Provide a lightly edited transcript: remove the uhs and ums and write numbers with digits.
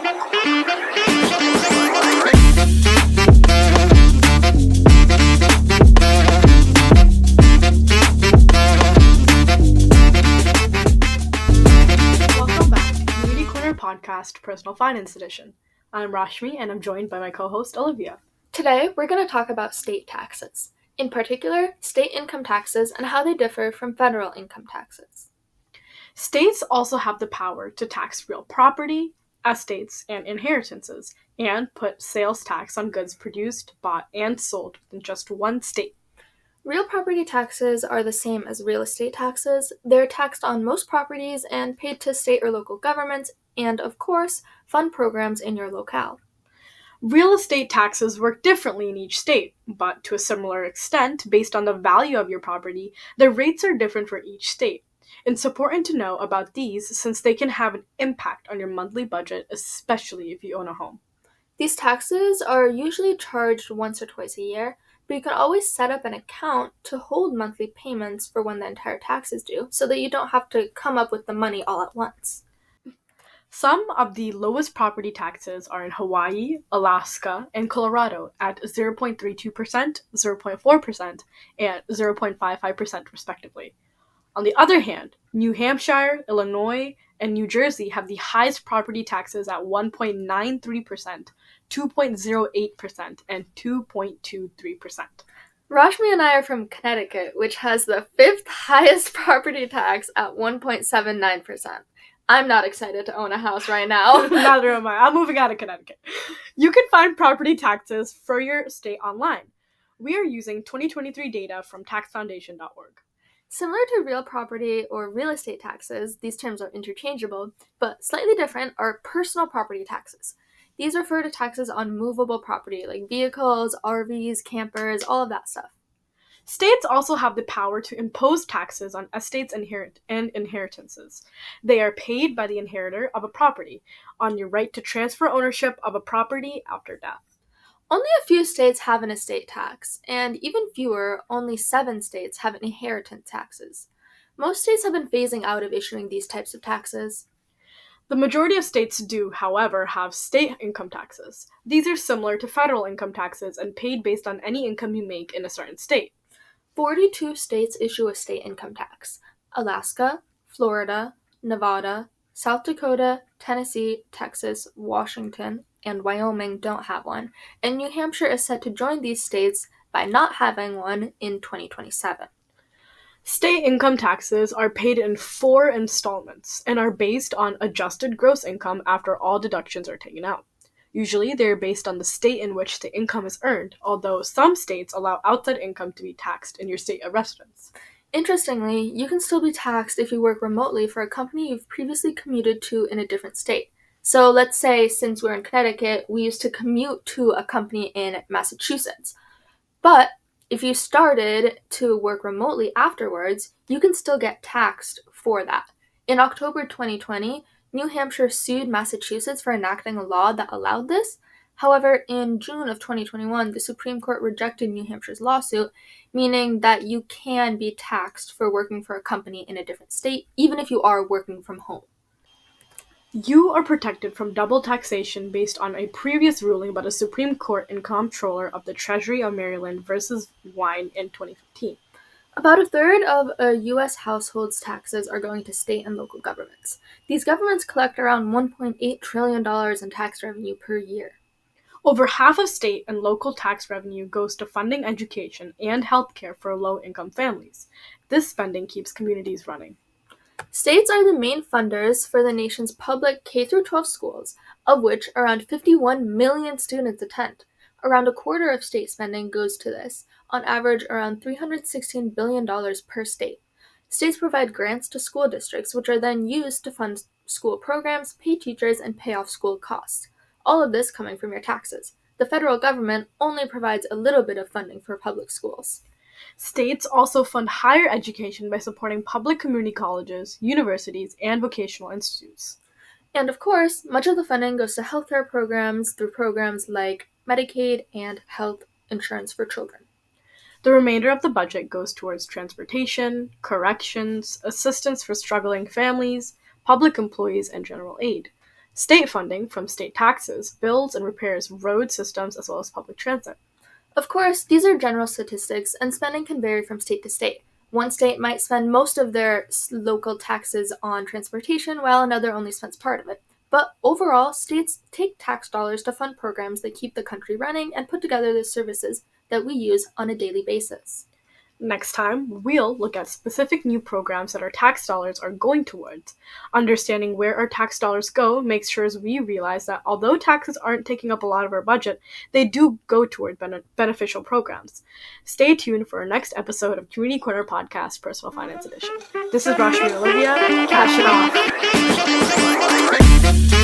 back to Community Corner Podcast Personal Finance Edition. I'm Rashmi and I'm joined by my co-host Olivia. Today, we're going to talk about state taxes. In particular, state income taxes and how they differ from federal income taxes. States also have the power to tax real property, estates, and inheritances, and put sales tax on goods produced, bought, and sold within just one state. Real property taxes are the same as real estate taxes. They're taxed on most properties and paid to state or local governments, and of course, fund programs in your locale. Real estate taxes work differently in each state, but to a similar extent, based on the value of your property, the rates are different for each state. It's important to know about these since they can have an impact on your monthly budget, especially if you own a home. These taxes are usually charged once or twice a year, but you can always set up an account to hold monthly payments for when the entire tax is due, so that you don't have to come up with the money all at once. Some of the lowest property taxes are in Hawaii, Alaska, and Colorado at 0.32%, 0.4%, and 0.55% respectively. On the other hand, New Hampshire, Illinois, and New Jersey have the highest property taxes at 1.93%, 2.08%, and 2.23%. Rashmi and I are from Connecticut, which has the 5th highest property tax at 1.79%. I'm not excited to own a house right now. Neither am I. I'm moving out of Connecticut. You can find property taxes for your state online. We are using 2023 data from taxfoundation.org. Similar to real property or real estate taxes, these terms are interchangeable, but slightly different are personal property taxes. These refer to taxes on movable property like vehicles, RVs, campers, all of that stuff. States also have the power to impose taxes on estates and inheritances. They are paid by the inheritor of a property on your right to transfer ownership of a property after death. Only a few states have an estate tax, and even fewer, only 7 states have inheritance taxes. Most states have been phasing out of issuing these types of taxes. The majority of states do, however, have state income taxes. These are similar to federal income taxes and paid based on any income you make in a certain state. 42 states issue a state income tax. Alaska, Florida, Nevada, South Dakota, Tennessee, Texas, Washington, and Wyoming don't have one, and New Hampshire is set to join these states by not having one in 2027. State income taxes are paid in 4 installments and are based on adjusted gross income after all deductions are taken out. Usually, they are based on the state in which the income is earned, although some states allow outside income to be taxed in your state of residence. Interestingly, you can still be taxed if you work remotely for a company you've previously commuted to in a different state. So let's say, since we're in Connecticut, we used to commute to a company in Massachusetts. But if you started to work remotely afterwards, you can still get taxed for that. In October 2020, New Hampshire sued Massachusetts for enacting a law that allowed this. However, in June of 2021, the Supreme Court rejected New Hampshire's lawsuit, meaning that you can be taxed for working for a company in a different state, even if you are working from home. You are protected from double taxation based on a previous ruling by the Supreme Court and Comptroller of the Treasury of Maryland versus Wine in 2015. About a third of a U.S. household's taxes are going to state and local governments. These governments collect around $1.8 trillion in tax revenue per year. Over half of state and local tax revenue goes to funding education and healthcare for low-income families. This spending keeps communities running. States are the main funders for the nation's public K-12 schools, of which around 51 million students attend. Around a quarter of state spending goes to this, on average around $316 billion per state. States provide grants to school districts, which are then used to fund school programs, pay teachers, and pay off school costs. All of this coming from your taxes. The federal government only provides a little bit of funding for public schools. States also fund higher education by supporting public community colleges, universities, and vocational institutes. And of course, much of the funding goes to healthcare programs through programs like Medicaid and health insurance for children. The remainder of the budget goes towards transportation, corrections, assistance for struggling families, public employees, and general aid. State funding from state taxes builds and repairs road systems as well as public transit. Of course, these are general statistics, and spending can vary from state to state. One state might spend most of their local taxes on transportation, while another only spends part of it. But overall, states take tax dollars to fund programs that keep the country running and put together the services that we use on a daily basis. Next time, we'll look at specific new programs that our tax dollars are going towards. Understanding where our tax dollars go makes sure we realize that although taxes aren't taking up a lot of our budget, they do go toward beneficial programs. Stay tuned for our next episode of Community Corner Podcast Personal Finance Edition. This is Rashmi and Olivia. Cash it off!